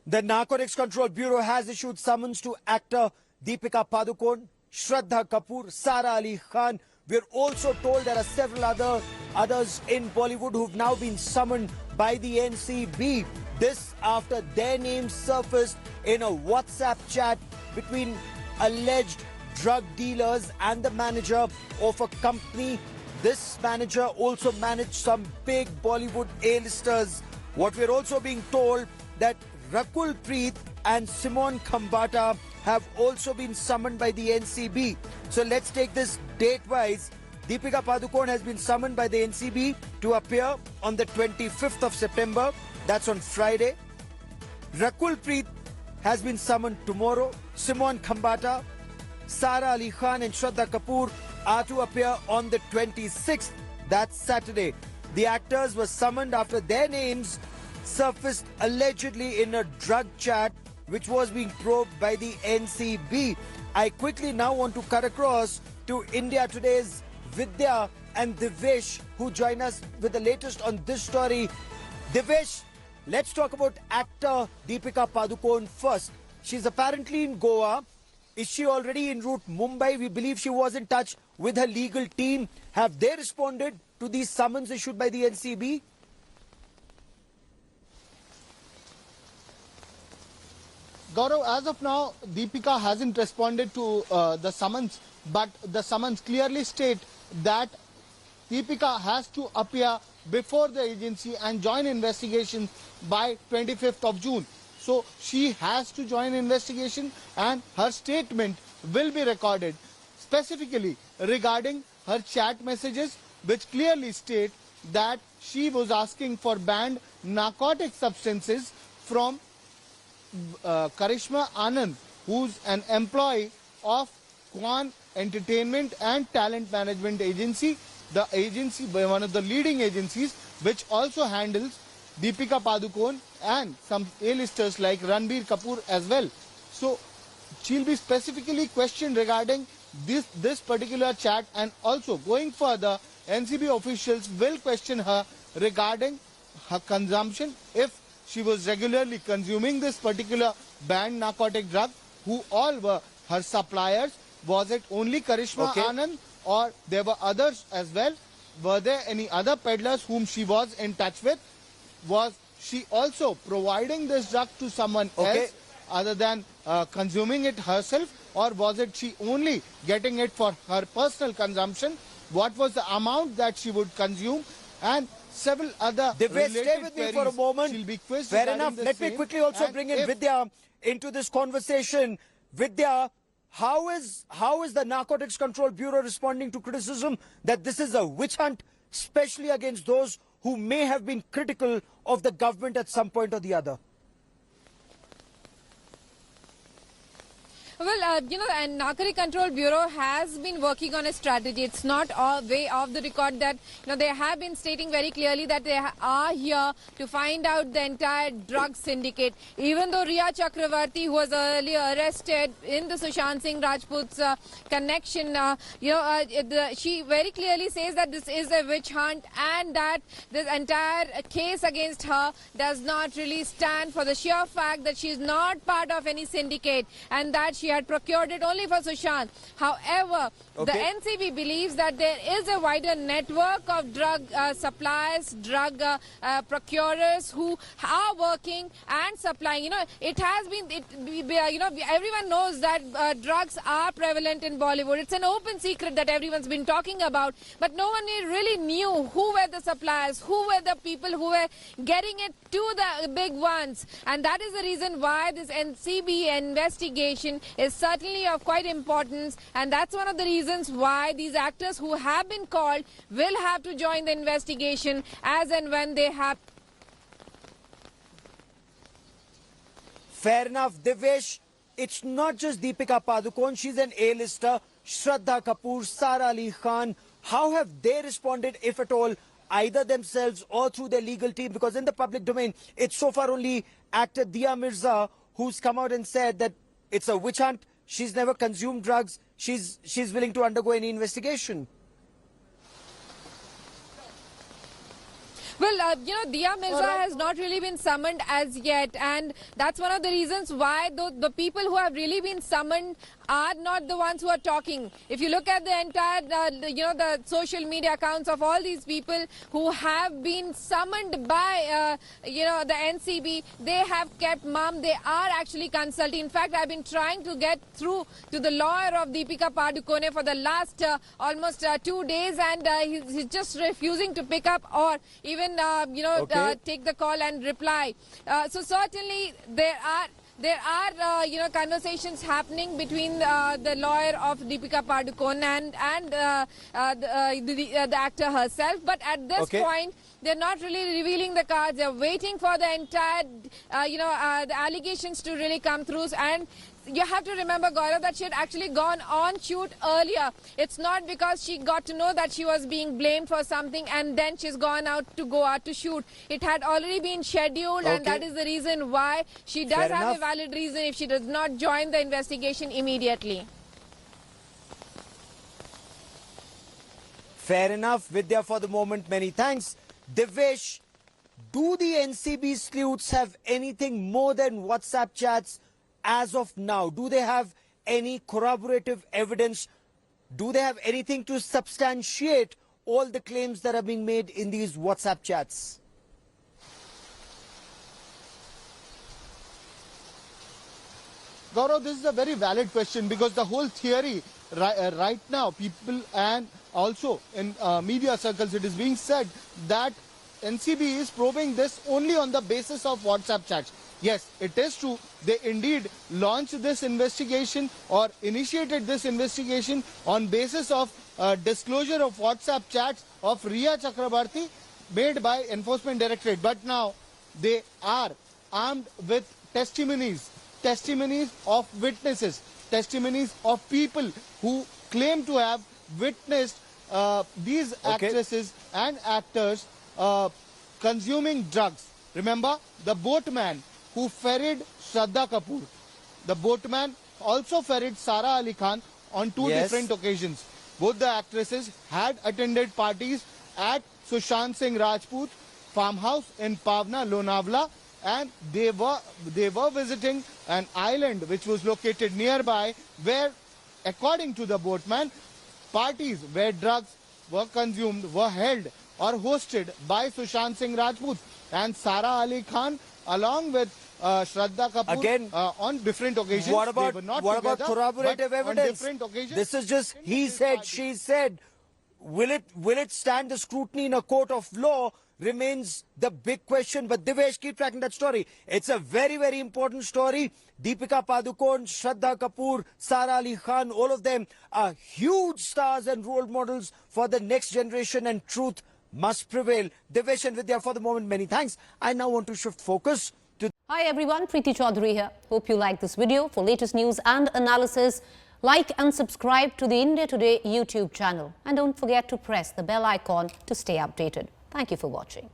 The Narcotics Control Bureau has issued summons to actor Deepika Padukone, Shraddha Kapoor, Sara Ali Khan. We're also told there are several others in Bollywood who've now been summoned by the NCB. This after their names surfaced in a WhatsApp chat between alleged drug dealers and the manager of a company. This manager also managed some big Bollywood A-listers. What we're also being told that Rakul Preet and Simon Khambata have also been summoned by the NCB. So let's take this date-wise. Deepika Padukone has been summoned by the NCB to appear on the 25th of September. That's on Friday. Rakul Preet has been summoned tomorrow. Simon Khambata, Sara Ali Khan and Shraddha Kapoor are to appear on the 26th. That's Saturday. The actors were summoned after their names surfaced allegedly in a drug chat which was being probed by the NCB. I quickly now want to cut across to India Today's Vidya and Divesh, who join us with the latest on this story. Divesh, let's talk about actor Deepika Padukone first. She's apparently in Goa. Is she already en route Mumbai? We believe she was in touch with her legal team. Have they responded to these summons issued by the NCB? Gaurav, as of now, Deepika hasn't responded to the summons, but the summons clearly state that Deepika has to appear before the agency and join investigation by 25th of June. So she has to join investigation and her statement will be recorded, specifically regarding her chat messages, which clearly state that she was asking for banned narcotic substances from Karishma Anand, who's an employee of Kwan Entertainment and Talent Management Agency, the agency, one of the leading agencies, which also handles Deepika Padukone and some A-listers like Ranbir Kapoor as well. So she'll be specifically questioned regarding this particular chat, and also going further, NCB officials will question her regarding her consumption, if she was regularly consuming this particular banned narcotic drug, who all were her suppliers. Was it only Karishma Anand or there were others as well? Were there any other peddlers whom she was in touch with? Was she also providing this drug to someone else other than consuming it herself, or was it she only getting it for her personal consumption? What was the amount that she would consume? And several other related stay with me for a moment. She'll be quizzed. Fair enough. Let me quickly also bring in Vidya into this conversation. Vidya, how is the Narcotics Control Bureau responding to criticism that this is a witch hunt, especially against those who may have been critical of the government at some point or the other? Well, and Narcotic Control Bureau has been working on a strategy. It's not all way off the record that, they have been stating very clearly that they are here to find out the entire drug syndicate. Even though Riya Chakravarti, who was earlier arrested in the Sushant Singh Rajput's connection, she very clearly says that this is a witch hunt and that this entire case against her does not really stand for the sheer fact that she is not part of any syndicate and that she had procured it only for Sushant. However, the NCB believes that there is a wider network of drug suppliers, drug procurers who are working and supplying. It has been, everyone knows that drugs are prevalent in Bollywood. It's an open secret that everyone's been talking about, but no one really knew who were the suppliers, who were the people who were getting it to the big ones. And that is the reason why this NCB investigation is certainly of quite importance, and that's one of the reasons why these actors who have been called will have to join the investigation as and when they have. Fair enough, Divesh. It's not just Deepika Padukone, she's an A-lister. Shraddha Kapoor, Sara Ali Khan, how have they responded, if at all, either themselves or through their legal team? Because in the public domain, it's so far only actor Dia Mirza who's come out and said that it's a witch hunt. She's never consumed drugs. She's willing to undergo any investigation. Well, Well, Dia Mirza has not really been summoned as yet, and that's one of the reasons why the people who have really been summoned are not the ones who are talking. If you look at the entire, the social media accounts of all these people who have been summoned by, the NCB, they have kept mum. They are actually consulting. In fact, I've been trying to get through to the lawyer of Deepika Padukone for the last almost 2 days, and he's just refusing to pick up or even, take the call and reply. So certainly there are conversations happening between the lawyer of Deepika Padukone and the actor herself. But at this point, they're not really revealing the cards. They're waiting for the entire, the allegations to really come through. And you have to remember, Gaurav, that she had actually gone on shoot earlier. It's not because she got to know that she was being blamed for something and then she's gone out to shoot. It had already been scheduled, and that is the reason why she does have a valid reason if she does not join the investigation immediately. Fair enough, Vidya, for the moment. Many thanks. Divesh, do the NCB sleuths have anything more than WhatsApp chats as of now? Do they have any corroborative evidence? Do they have anything to substantiate all the claims that are being made in these WhatsApp chats? Gaurav, this is a very valid question, because the whole theory right now, people and also in media circles, it is being said that NCB is probing this only on the basis of WhatsApp chats. Yes, it is true. They indeed launched this investigation or initiated this investigation on basis of disclosure of WhatsApp chats of Riya Chakrabarti made by Enforcement Directorate. But now they are armed with testimonies of witnesses, testimonies of people who claim to have witnessed these actresses and actors consuming drugs. Remember, the boatman who ferried Shraddha Kapoor, the boatman also ferried Sara Ali Khan on two different occasions. Both the actresses had attended parties at Sushant Singh Rajput farmhouse in Pavna, Lonavala, and they were visiting an island which was located nearby, where, according to the boatman, parties where drugs were consumed were held or hosted by Sushant Singh Rajput and Sara Ali Khan, along with Shraddha Kapoor. Again, on different occasions. What about corroborative evidence? This is just he said, she said. Will it stand the scrutiny in a court of law remains the big question. But Divesh, keep tracking that story. It's a very, very important story. Deepika Padukone, Shraddha Kapoor, Sara Ali Khan, all of them are huge stars and role models for the next generation, and truth must prevail. Divesh and Vidya, for the moment, many thanks. I now want to shift focus to... Hi everyone, Preeti Chaudhary here. Hope you like this video. For latest news and analysis, like and subscribe to the India Today YouTube channel. And don't forget to press the bell icon to stay updated. Thank you for watching.